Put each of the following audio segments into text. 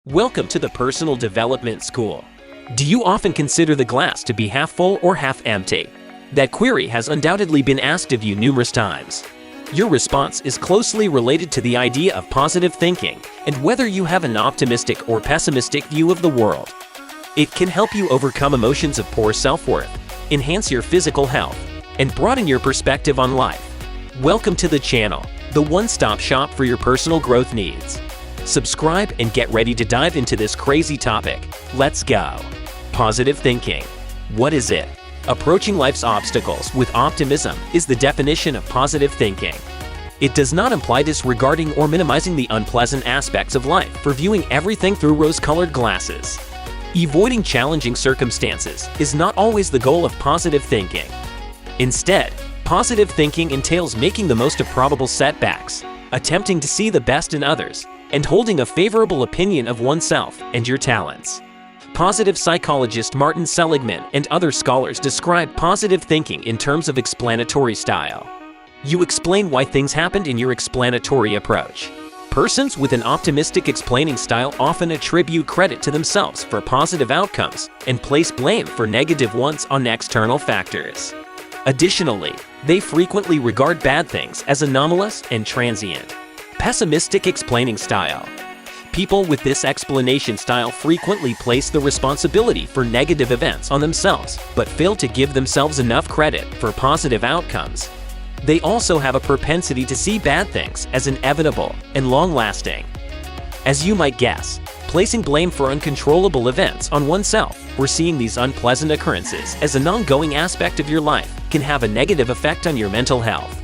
Welcome to the Personal Development School. Do you often consider the glass to be half full or half empty? That query has undoubtedly been asked of you numerous times. Your response is closely related to the idea of positive thinking and whether you have an optimistic or pessimistic view of the world. It can help you overcome emotions of poor self-worth, enhance your physical health, and broaden your perspective on life. Welcome to the channel, the one-stop shop for your personal growth needs. Subscribe and get ready to dive into this crazy topic. Let's go! Positive thinking. What is it? Approaching life's obstacles with optimism is the definition of positive thinking. It does not imply disregarding or minimizing the unpleasant aspects of life for viewing everything through rose-colored glasses. Avoiding challenging circumstances is not always the goal of positive thinking. Instead, positive thinking entails making the most of probable setbacks, attempting to see the best in others, and holding a favorable opinion of oneself and your talents. Positive psychologist Martin Seligman and other scholars describe positive thinking in terms of explanatory style. You explain why things happened in your explanatory approach. Persons with an optimistic explaining style often attribute credit to themselves for positive outcomes and place blame for negative ones on external factors. Additionally, they frequently regard bad things as anomalous and transient. Pessimistic explaining style. People with this explanation style frequently place the responsibility for negative events on themselves, but fail to give themselves enough credit for positive outcomes. They also have a propensity to see bad things as inevitable and long-lasting. As you might guess, placing blame for uncontrollable events on oneself or seeing these unpleasant occurrences as an ongoing aspect of your life can have a negative effect on your mental health.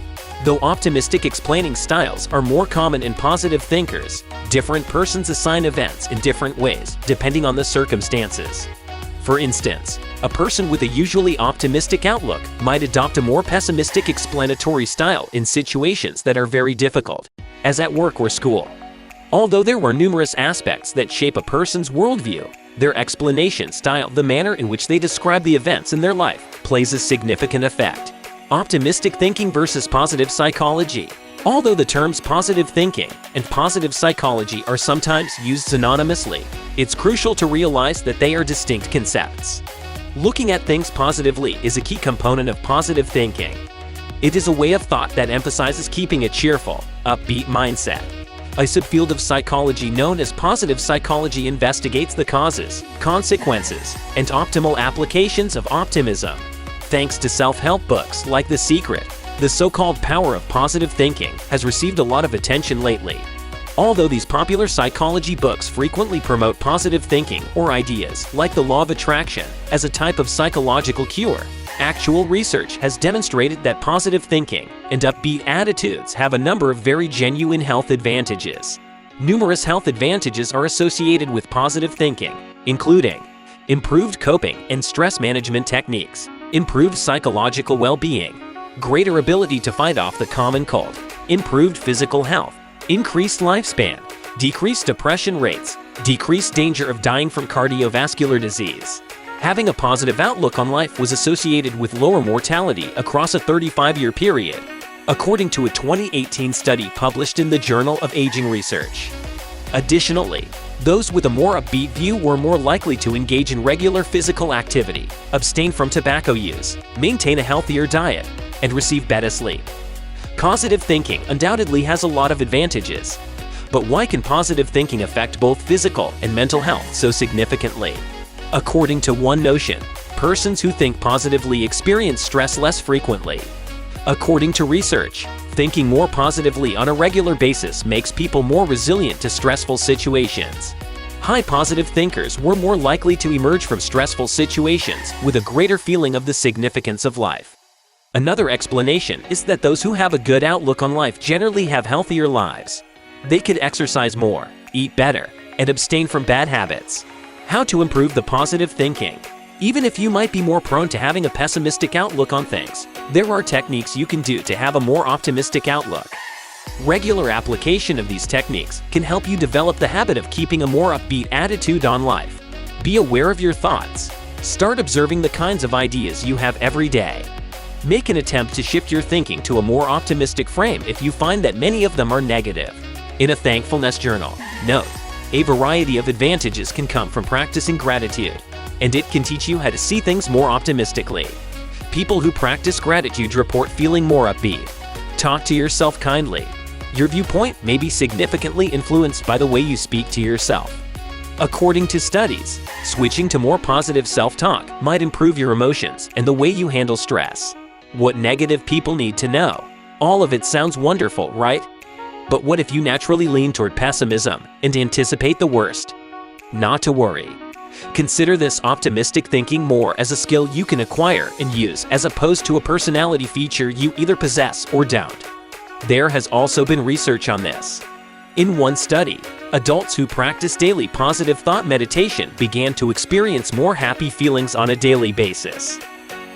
Though optimistic explaining styles are more common in positive thinkers, different persons assign events in different ways depending on the circumstances. For instance, a person with a usually optimistic outlook might adopt a more pessimistic explanatory style in situations that are very difficult, as at work or school. Although there are numerous aspects that shape a person's worldview, their explanation style, the manner in which they describe the events in their life, plays a significant effect. Optimistic thinking versus positive psychology. Although the terms positive thinking and positive psychology are sometimes used synonymously, it's crucial to realize that they are distinct concepts. Looking at things positively is a key component of positive thinking. It is a way of thought that emphasizes keeping a cheerful, upbeat mindset. A subfield of psychology known as positive psychology investigates the causes, consequences, and optimal applications of optimism. Thanks to self-help books like The Secret, the so-called power of positive thinking has received a lot of attention lately. Although these popular psychology books frequently promote positive thinking or ideas like the law of attraction as a type of psychological cure, actual research has demonstrated that positive thinking and upbeat attitudes have a number of very genuine health advantages. Numerous health advantages are associated with positive thinking, including improved coping and stress management techniques, improved psychological well-being, greater ability to fight off the common cold, improved physical health, increased lifespan, decreased depression rates, decreased danger of dying from cardiovascular disease. Having a positive outlook on life was associated with lower mortality across a 35-year period, according to a 2018 study published in the Journal of Aging Research. Additionally, those with a more upbeat view were more likely to engage in regular physical activity, abstain from tobacco use, maintain a healthier diet, and receive better sleep. Positive thinking undoubtedly has a lot of advantages. But why can positive thinking affect both physical and mental health so significantly? According to One Notion, persons who think positively experience stress less frequently. According to research, thinking more positively on a regular basis makes people more resilient to stressful situations. High positive thinkers were more likely to emerge from stressful situations with a greater feeling of the significance of life. Another explanation is that those who have a good outlook on life generally have healthier lives. They could exercise more, eat better, and abstain from bad habits. How to improve the positive thinking? Even if you might be more prone to having a pessimistic outlook on things, there are techniques you can do to have a more optimistic outlook. Regular application of these techniques can help you develop the habit of keeping a more upbeat attitude on life. Be aware of your thoughts. Start observing the kinds of ideas you have every day. Make an attempt to shift your thinking to a more optimistic frame if you find that many of them are negative. In a thankfulness journal, note, A variety of advantages can come from practicing gratitude, and it can teach you how to see things more optimistically. People who practice gratitude report feeling more upbeat. Talk to yourself kindly. Your viewpoint may be significantly influenced by the way you speak to yourself. According to studies, switching to more positive self-talk might improve your emotions and the way you handle stress. What negative people need to know? All of it sounds wonderful, right? But what if you naturally lean toward pessimism and anticipate the worst? Not to worry. Consider this optimistic thinking more as a skill you can acquire and use as opposed to a personality feature you either possess or don't. There has also been research on this. In one study, adults who practice daily positive thought meditation began to experience more happy feelings on a daily basis.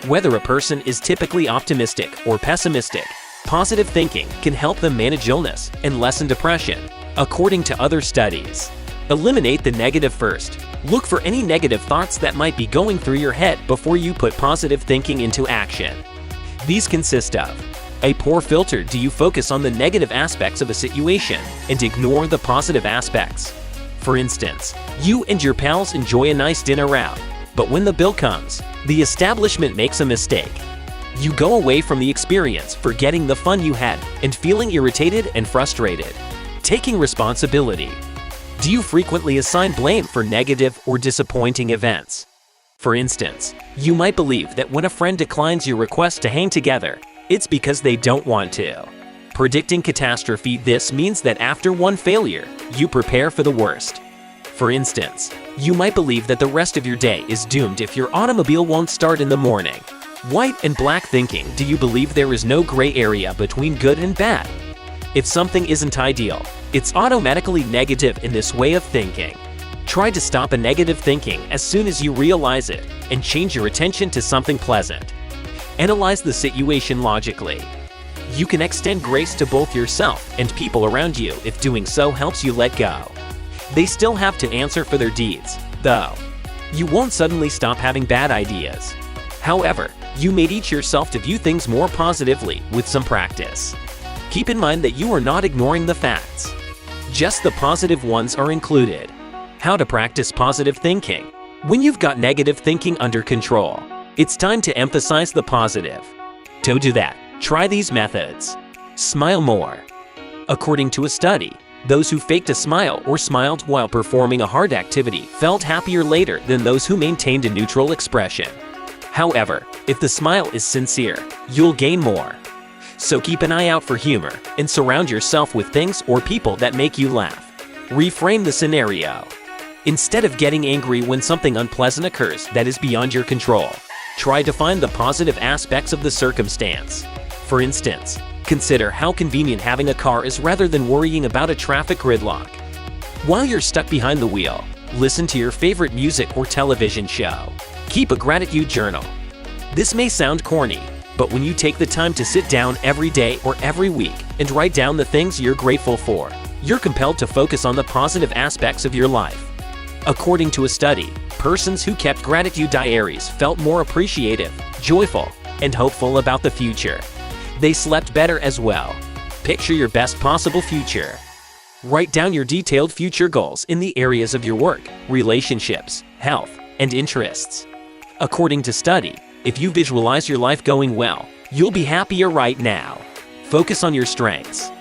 Whether a person is typically optimistic or pessimistic, positive thinking can help them manage illness and lessen depression, according to other studies. Eliminate the negative first. Look for any negative thoughts that might be going through your head before you put positive thinking into action. These consist of a poor filter. Do you focus on the negative aspects of a situation and ignore the positive aspects? For instance, you and your pals enjoy a nice dinner out, but when the bill comes, the establishment makes a mistake. You go away from the experience forgetting the fun you had and feeling irritated and frustrated. Taking responsibility. Do you frequently assign blame for negative or disappointing events? For instance, you might believe that when a friend declines your request to hang together, it's because they don't want to. Predicting catastrophe. This means that after one failure, you prepare for the worst. For instance, you might believe that the rest of your day is doomed if your automobile won't start in the morning. White and black thinking. Do you believe there is no gray area between good and bad? If something isn't ideal, it's automatically negative in this way of thinking. Try to stop a negative thinking as soon as you realize it and change your attention to something pleasant. Analyze the situation logically. You can extend grace to both yourself and people around you if doing so helps you let go. They still have to answer for their deeds, though. You won't suddenly stop having bad ideas. However, you may teach yourself to view things more positively with some practice. Keep in mind that you are not ignoring the facts. Just the positive ones are included. How to practice positive thinking. When you've got negative thinking under control, it's time to emphasize the positive. To do that, try these methods. Smile more. According to a study, those who faked a smile or smiled while performing a hard activity felt happier later than those who maintained a neutral expression. However, if the smile is sincere, you'll gain more. So keep an eye out for humor and surround yourself with things or people that make you laugh. Reframe the scenario. Instead of getting angry when something unpleasant occurs that is beyond your control, try to find the positive aspects of the circumstance. For instance, consider how convenient having a car is rather than worrying about a traffic gridlock. While you're stuck behind the wheel, listen to your favorite music or television show. Keep a gratitude journal. This may sound corny, but when you take the time to sit down every day or every week and write down the things you're grateful for, you're compelled to focus on the positive aspects of your life. According to a study, persons who kept gratitude diaries felt more appreciative, joyful, and hopeful about the future. They slept better as well. Picture your best possible future. Write down your detailed future goals in the areas of your work, relationships, health, and interests. According to study, if you visualize your life going well, you'll be happier right now. Focus on your strengths.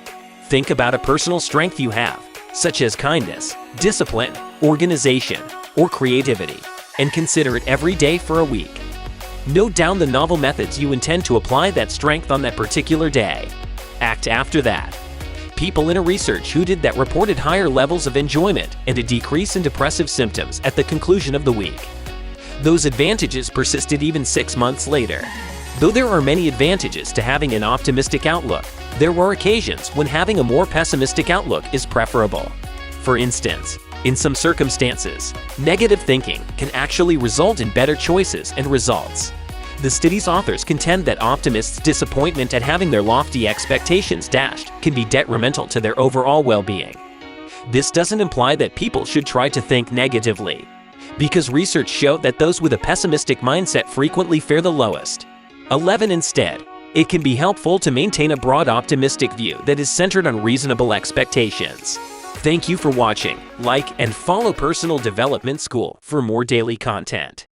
Think about a personal strength you have, such as kindness, discipline, organization, or creativity, and consider it every day for a week. Note down the novel methods you intend to apply that strength on that particular day. Act after that. People in a research who did that reported higher levels of enjoyment and a decrease in depressive symptoms at the conclusion of the week. Those advantages persisted even 6 months later. Though there are many advantages to having an optimistic outlook, there are occasions when having a more pessimistic outlook is preferable. For instance, in some circumstances, negative thinking can actually result in better choices and results. The study's authors contend that optimists' disappointment at having their lofty expectations dashed can be detrimental to their overall well-being. This doesn't imply that people should try to think negatively, because research showed that those with a pessimistic mindset frequently fare the lowest. 11. Instead, it can be helpful to maintain a broad optimistic view that is centered on reasonable expectations. Thank you for watching. Like and follow Personal Development School for more daily content.